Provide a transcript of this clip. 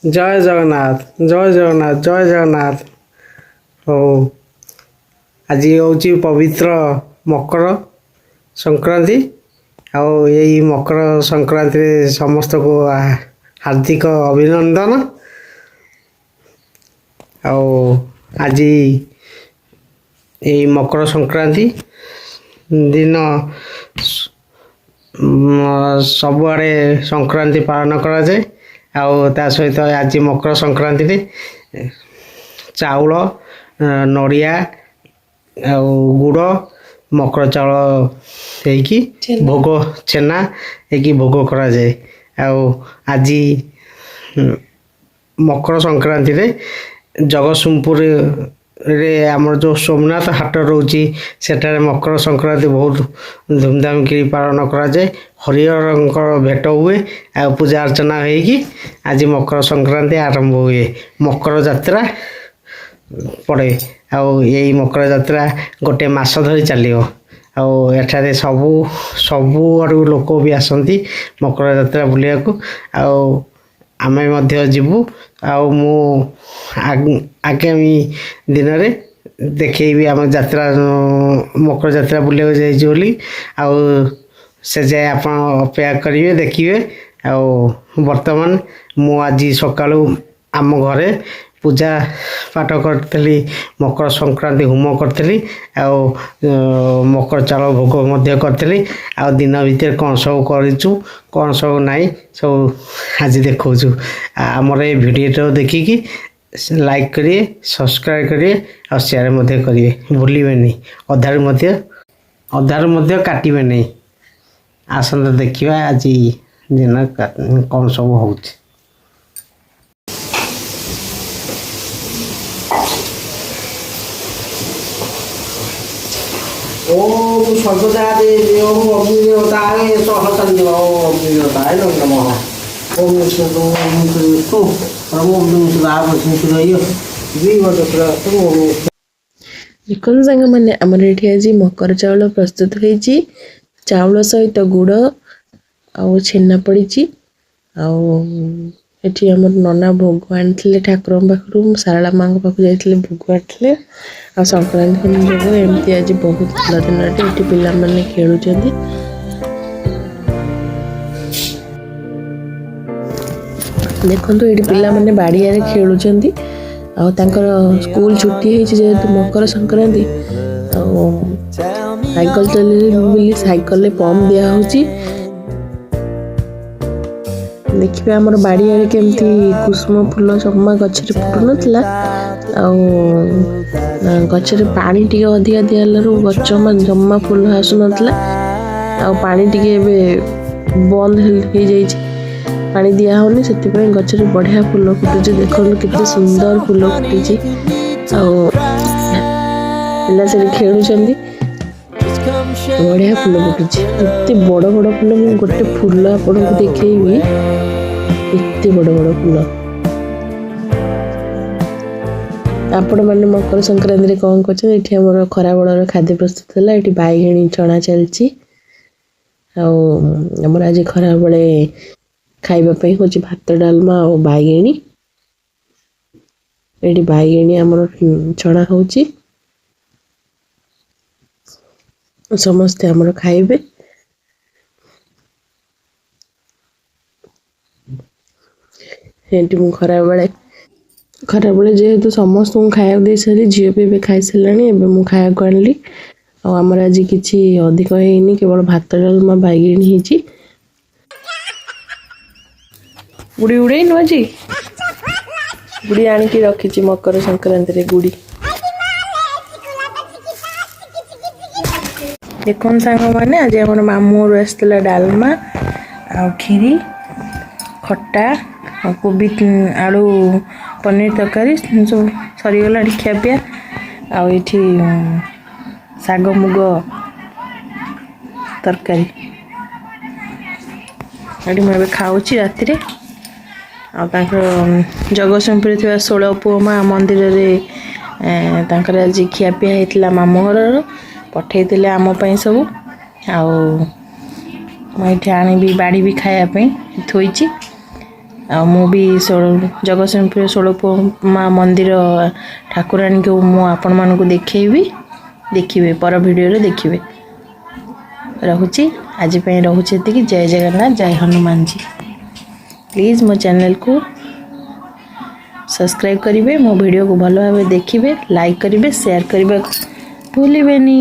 जय जगन्नाथ जय जगन्नाथ जय जगन्नाथ। हो आज हूँ पवित्र मकर संक्रांति। आउ यही मकर संक्रांति समस्त को हार्दिक अभिनंदन। आउ आज यही मकर संक्रांति दिन सबुआड़े संक्रांति पालन करा जाए। आउ ता सहित आज मकर संक्रांति रे चाउल नड़िया आउ गुड़ मकर चाउल ହେଇକି भोग छेना ହେଇକି भोग करा जाए। आउ आज मकर संक्रांति रे जगतसिंहपुर रे आमर जो सोमनाथ हाट रोची सेठारे मकर संक्रांति बहुत धूमधाम की पालन करा जाए। हरिहर भेट हुए आ पूजा अर्चना होगी। आज मकर संक्रांति आरंभ हुए मकर जात्रा पड़े। आउ यही मकर जात्रा गोटे मास धरी चलियो। आउ एठारे सबू सबू आड़ू लोक भी आसती मकर जात्रा बुलिया को। आउ आमे मध्य जीवु। आउ मु आगामी दिन रे देखी आम जात्रा मकर जात्रा बुलिया जाइए बोली। आउ से जाए आप अपेक्षा करेंगे देखिए। आउ बर्तमान मु आज सकाळु आम घरे पूजा पाठ करी मकर संक्रांति होम करी। आउ मकर चाउल भोग मध्य करी। आ दिन भितर कौन सब करूँ कौन सब नाई सब आज देखु। आमर ये वीडियो देखिकी लाइक करिए सब्सक्राइब करिए और शेयर मध्य करिए भूलिए नहीं। अधार मध्य काटिबे नहीं। आसंत देखिए आज दिन कौन सब हो। ओम सर्वदा देवी ओम अग्निदेवताय सहसंदेव ओम अग्निदेवताय नमः। ओम विष्णु ओम कृष्ण परम सुधार सुरय देखो सांग मैंने आमर ये आज मकर चाउल प्रस्तुत होती। चाउल सहित गुड़ आउ छेना पड़ी। आठी आम नना भोग आनी ठाकुर पाखु सारला माँ पाखु जाइए भोग आनी। आ संक्रांति जो एमती आज बहुत भल दिन ये पिला माने खेलुं। देखो ये पिला माने बाड़िया खेलुं। स्कूल छुट्टी होती जेहेतु मकर संक्रांति साइकल चल साइकल पंप दिया होची। देखिए आमर बाड़िया केमती कुसुम फूल जमा गचर फुटु नाला। गचर पानी टी अधिका दिलु गच जमा फूल आसु ना। पानी टी बंद हो जाए पानी दिया होनी से गचर बढ़िया फूल फुटुची। देखो कितने सुंदर फूल फुटी। पिला से खेलुं बढ़िया फूल फुटुची। एत बड़ बड़ फूल मुझे गोटे फूल आपको देखी एत बड़ बड़ फूल। आपण मैंने मकर संक्रांति रे कौन कर खरा बड़ खाद्य प्रस्तुत है। ये बैगणी चना चलती। आमर आज खरा बड़े खाइबापी हूँ भात डालमा और बैगणी। ये बैगणी आमर छणा हो समस्ते आमर खाइबे। ये खरा बेले जेहेतु समस्त खाया दे सारी झील भी खाई सारे मुझे खाया आनली। आमर आज किसी अधिक है केवल भात डालमा बैगणी ही। गुड़ी उड़े नुआ जी गुड़ी आणिकी रखी मकर संक्रांति रे गुड़ी। देखो सांग मैंने आज आम मामू आसला डालमा आ खीरी खट्टा कोबी आलू पनीर तरकारी सब सरीगला खियापिया। आठी शाग मुग तरकारी ये मुझे खाऊँ राति रे। जगतसिंहपुर थी 16 पुओ माँ मंदिर रे आज खियापिया होता मामू घर पठे आमपाई सब। आठी आनी बाड़ी भी खायापी थोची। ଆଉ ମୁଁ ବି ଜଗତସିଂହପୁର ଷୋଳପମା ମନ୍ଦିର ଠାକୁରାଣୀଙ୍କୁ ମୁଁ ଆପଣମାନଙ୍କୁ ଦେଖେଇବି, ଦେଖିବେ ପର ଭିଡ଼ିଓରେ ଦେଖିବେ। ରହୁଛି, ଆଜି ପାଇଁ ରହୁଛି ଏତିକି। ଜୟ ଜଗନ୍ନାଥ, ଜୟ ହନୁମାନ जी। ପ୍ଲିଜ୍ ମୋ ଚ୍ୟାନେଲକୁ ସବସ୍କ୍ରାଇବ୍ କରିବେ, ମୋ ଭିଡ଼ିଓକୁ ଭଲ ଭାବେ ଦେଖିବେ, ଲାଇକ୍ କରିବେ, ସେୟାର କରିବାକୁ ଭୁଲିବେନି।